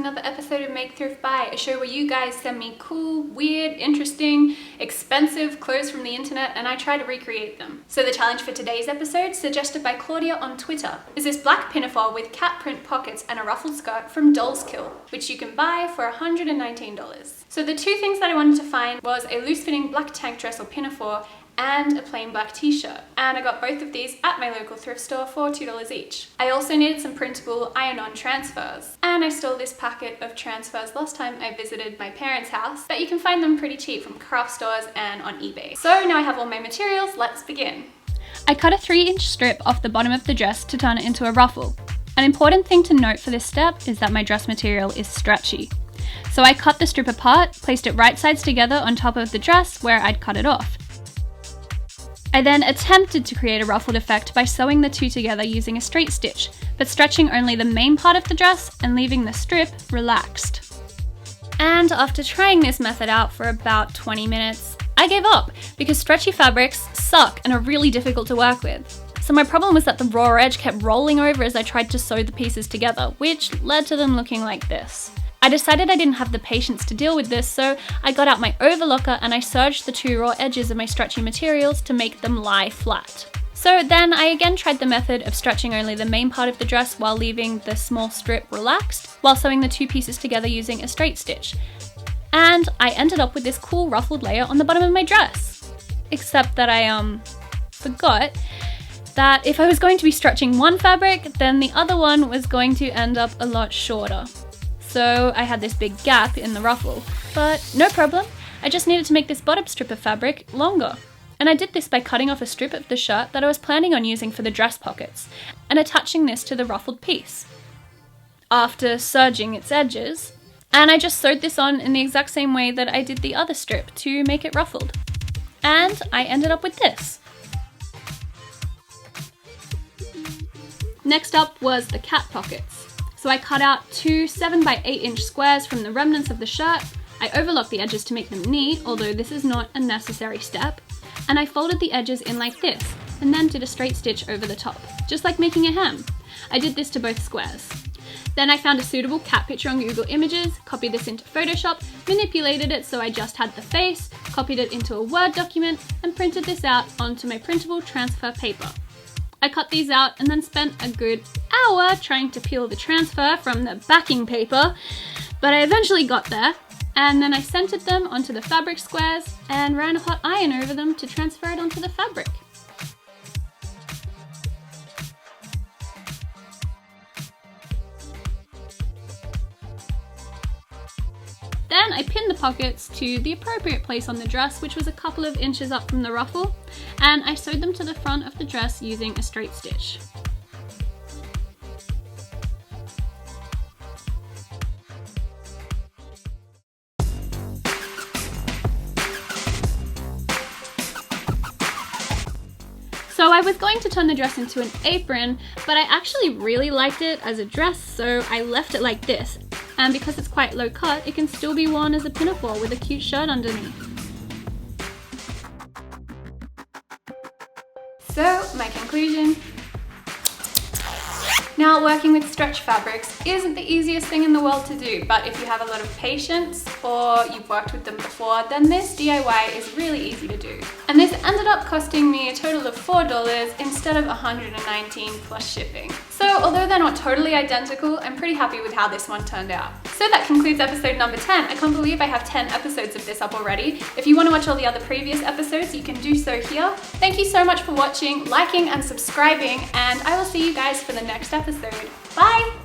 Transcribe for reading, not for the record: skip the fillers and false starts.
another episode of Make Thrift Buy, a show where you guys send me cool, weird, interesting, expensive clothes from the internet and I try to recreate them. So the challenge for today's episode, suggested by Claudia on Twitter, is this black pinafore with cat print pockets and a ruffled skirt from Doll's Kill, which you can buy for $119. So the two things that I wanted to find was a loose-fitting black tank dress or pinafore and a plain black t-shirt, and I got both of these at my local thrift store for $2 each. I also needed some printable iron-on transfers, and I stole this packet of transfers last time I visited my parents' house, but you can find them pretty cheap from craft stores and on eBay. So now I have all my materials, let's begin. I cut a 3-inch strip off the bottom of the dress to turn it into a ruffle. An important thing to note for this step is that my dress material is stretchy. So I cut the strip apart, placed it right sides together on top of the dress where I'd cut it off. I then attempted to create a ruffled effect by sewing the two together using a straight stitch, but stretching only the main part of the dress and leaving the strip relaxed. And after trying this method out for about 20 minutes, I gave up because stretchy fabrics suck and are really difficult to work with. So my problem was that the raw edge kept rolling over as I tried to sew the pieces together, which led to them looking like this. I decided I didn't have the patience to deal with this, so I got out my overlocker and I serged the two raw edges of my stretchy materials to make them lie flat. So then I again tried the method of stretching only the main part of the dress while leaving the small strip relaxed, while sewing the two pieces together using a straight stitch. And I ended up with this cool ruffled layer on the bottom of my dress. Except that I forgot that if I was going to be stretching one fabric, then the other one was going to end up a lot shorter. So I had this big gap in the ruffle, but no problem, I just needed to make this bottom strip of fabric longer. And I did this by cutting off a strip of the shirt that I was planning on using for the dress pockets, and attaching this to the ruffled piece. After serging its edges, and I just sewed this on in the exact same way that I did the other strip to make it ruffled. And I ended up with this. Next up was the cat pockets. So I cut out two 7x8 squares from the remnants of the shirt. I overlocked the edges to make them neat, although this is not a necessary step. And I folded the edges in like this, and then did a straight stitch over the top, just like making a hem. I did this to both squares. Then I found a suitable cat picture on Google Images, copied this into Photoshop, manipulated it so I just had the face, copied it into a Word document, and printed this out onto my printable transfer paper. I cut these out and then spent a good hour trying to peel the transfer from the backing paper, but I eventually got there, and then I centered them onto the fabric squares and ran a hot iron over them to transfer it onto the fabric. Then I pinned the pockets to the appropriate place on the dress, which was a couple of inches up from the ruffle, and I sewed them to the front of the dress using a straight stitch. So I was going to turn the dress into an apron, but I actually really liked it as a dress, so I left it like this. And because it's quite low cut, it can still be worn as a pinafore with a cute shirt underneath. So, my conclusion. Now, working with stretch fabrics isn't the easiest thing in the world to do, but if you have a lot of patience or you've worked with them before, then this DIY is really easy to do. And this ended up costing me a total of $4 instead of $119 plus shipping. So although they're not totally identical, I'm pretty happy with how this one turned out. So that concludes episode number 10. I can't believe I have 10 episodes of this up already. If you want to watch all the other previous episodes, you can do so here. Thank you so much for watching, liking and subscribing, and I will see you guys for the next episode. Bye!